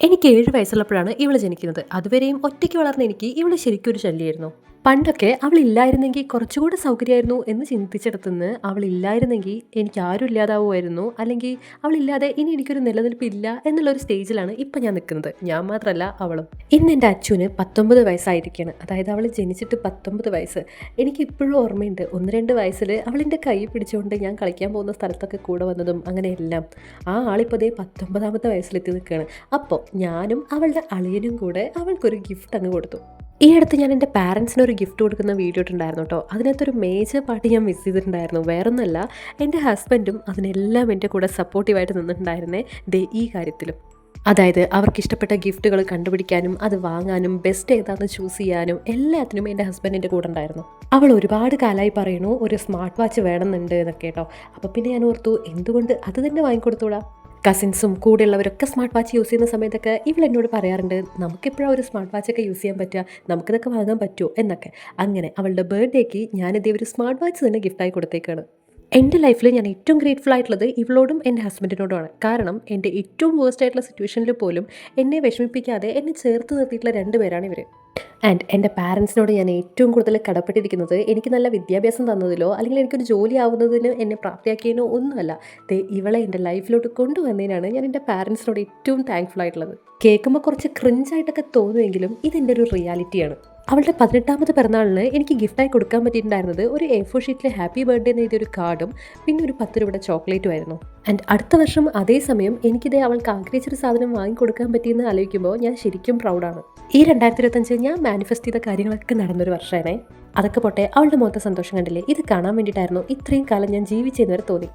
എനിക്ക് 7 വയസ്സുള്ളപ്പോഴാണ് ഇവള് ജനിക്കുന്നത്. അതുവരെയും ഒറ്റയ്ക്ക് വളർന്ന എനിക്ക് ഇവള് ശരിക്കും ഒരു ശല്യമായിരുന്നു. പണ്ടൊക്കെ അവളില്ലായിരുന്നെങ്കിൽ കുറച്ചുകൂടെ സൗകര്യമായിരുന്നു എന്ന് ചിന്തിച്ചിടത്തുനിന്ന് അവളില്ലായിരുന്നെങ്കിൽ എനിക്ക് ആരും ഇല്ലാതാവുമായിരുന്നു, അല്ലെങ്കിൽ അവളില്ലാതെ ഇനി എനിക്കൊരു നിലനിൽപ്പില്ല എന്നുള്ളൊരു സ്റ്റേജിലാണ് ഇപ്പം ഞാൻ നിൽക്കുന്നത്. ഞാൻ മാത്രമല്ല അവളും. ഇന്ന് എൻ്റെ അച്ഛന് 19 വയസ്സായിരിക്കുകയാണ്. അതായത് അവൾ ജനിച്ചിട്ട് 19 വയസ്സ്. എനിക്കിപ്പോഴും ഓർമ്മയുണ്ട്, 1-2 വയസ്സിൽ അവളിൻ്റെ കൈ പിടിച്ചുകൊണ്ട് ഞാൻ കളിക്കാൻ പോകുന്ന സ്ഥലത്തൊക്കെ കൂടെ വന്നതും അങ്ങനെയെല്ലാം. ആ ആളിപ്പോൾ ദേ 19ാമത്തെ വയസ്സിലെത്തി നിൽക്കുകയാണ്. അപ്പോൾ ഞാനും അവളുടെ അളിയനും കൂടെ അവൾക്കൊരു ഗിഫ്റ്റ് അങ്ങ് കൊടുത്തു. ഈ അടുത്ത് ഞാൻ എൻ്റെ പാരൻസിന് ഒരു ഗിഫ്റ്റ് കൊടുക്കുന്ന വീഡിയോ ഇട്ടുണ്ടായിരുന്നു കേട്ടോ. അതിനകത്തൊരു മേജർ പാർട്ട് ഞാൻ മിസ് ചെയ്തിട്ടുണ്ടായിരുന്നു. വേറൊന്നുമല്ല, എൻ്റെ ഹസ്ബൻഡും അതിനെല്ലാം എൻ്റെ കൂടെ സപ്പോർട്ടീവായിട്ട് നിന്നിട്ടുണ്ടായിരുന്നേ ദേ ഈ കാര്യത്തിലും. അതായത് അവർക്കിഷ്ടപ്പെട്ട ഗിഫ്റ്റുകൾ കണ്ടുപിടിക്കാനും അത് വാങ്ങാനും ബെസ്റ്റ് ഏതാണെന്ന് ചൂസ് ചെയ്യാനും എല്ലാത്തിനും എൻ്റെ ഹസ്ബൻഡ് എൻ്റെ കൂടെ ഉണ്ടായിരുന്നു. അവൾ ഒരുപാട് കാലമായി പറയണു ഒരു സ്മാർട്ട് വാച്ച് വേണമെന്നുണ്ട് എന്നൊക്കെ കേട്ടോ. അപ്പോൾ പിന്നെ ഞാൻ ഓർത്തു, എന്തുകൊണ്ട് അത് തന്നെ വാങ്ങിക്കൊടുത്തൂടാ. കസിൻസും കൂടെയുള്ളവരൊക്കെ സ്മാർട്ട് വാച്ച് യൂസ് ചെയ്യുന്ന സമയത്തൊക്കെ ഇവൾ എന്നോട് പറയാറുണ്ട്, നമുക്കെപ്പോഴാണ് ഒരു സ്മാർട്ട് വാച്ചൊക്കെ യൂസ് ചെയ്യാൻ പറ്റുക, നമുക്കിതൊക്കെ വാങ്ങാൻ പറ്റുമോ എന്നൊക്കെ. അങ്ങനെ അവളുടെ ബർത്ത്ഡേക്ക് ഞാനിതേ ഒരു സ്മാർട്ട് വാച്ച് തന്നെ ഗിഫ്റ്റായി കൊടുത്തേക്കാണ്. എൻ്റെ ലൈഫിൽ ഞാൻ ഏറ്റവും ഗ്രേറ്റ്ഫുൾ ആയിട്ടുള്ളത് ഇവളോടും എൻ്റെ ഹസ്ബൻഡിനോടുമാണ്. കാരണം എൻ്റെ ഏറ്റവും വേഴ്സ്റ്റ് ആയിട്ടുള്ള സിറ്റുവേഷനിൽ പോലും എന്നെ വിഷമിപ്പിക്കാതെ എന്നെ ചേർത്ത് നിർത്തിയിട്ടുള്ള 2 പേരാണ് ഇവർ. ആൻഡ് എൻ്റെ പാരൻസിനോട് ഞാൻ ഏറ്റവും കൂടുതൽ കടപ്പെട്ടിരിക്കുന്നത് എനിക്ക് നല്ല വിദ്യാഭ്യാസം തന്നതിലോ അല്ലെങ്കിൽ എനിക്കൊരു ജോലി ആവുന്നതിന് എന്നെ പ്രാപ്തിയാക്കിയതിനോ ഒന്നുമല്ല. ഇവളെ എൻ്റെ ലൈഫിലോട്ട് കൊണ്ടുവന്നതിനാണ് ഞാൻ എൻ്റെ പാരൻസിനോട് ഏറ്റവും താങ്ക്ഫുൾ ആയിട്ടുള്ളത്. കേൾക്കുമ്പോൾ കുറച്ച് ക്രിഞ്ചായിട്ടൊക്കെ തോന്നുമെങ്കിലും ഇതെൻ്റെ ഒരു റിയാലിറ്റിയാണ്. അവളുടെ 18ാമത് പിറന്നാളിന് എനിക്ക് ഗിഫ്റ്റായി കൊടുക്കാൻ പറ്റിയിട്ടുണ്ടായിരുന്നത് ഒരു A4 ഷീറ്റിൽ ഹാപ്പി ബർത്ത്ഡേ എന്ന് എഴുതിയൊരു കാർഡും പിന്നെ ഒരു 10 രൂപയുടെ ചോക്ലേറ്റും ആയിരുന്നു. ആൻഡ് അടുത്ത വർഷം അതേ സമയം എനിക്കിതേ അവൾക്ക് ആഗ്രഹിച്ചൊരു സാധനം വാങ്ങിക്കൊടുക്കാൻ പറ്റിയെന്ന് ആലോചിക്കുമ്പോൾ ഞാൻ ശരിക്കും പ്രൗഡാണ്. ഈ 2025 ഞാൻ മാനിഫെസ്റ്റ് ചെയ്ത കാര്യങ്ങളൊക്കെ നടന്നൊരു വർഷമാണേ. അതൊക്കെ പോട്ടെ, അവളുടെ മൊത്തം സന്തോഷം കണ്ടില്ലേ, ഇത് കാണാൻ വേണ്ടിയിട്ടായിരുന്നു ഇത്രയും കാലം ഞാൻ ജീവിച്ചെന്ന് വരെ തോന്നി.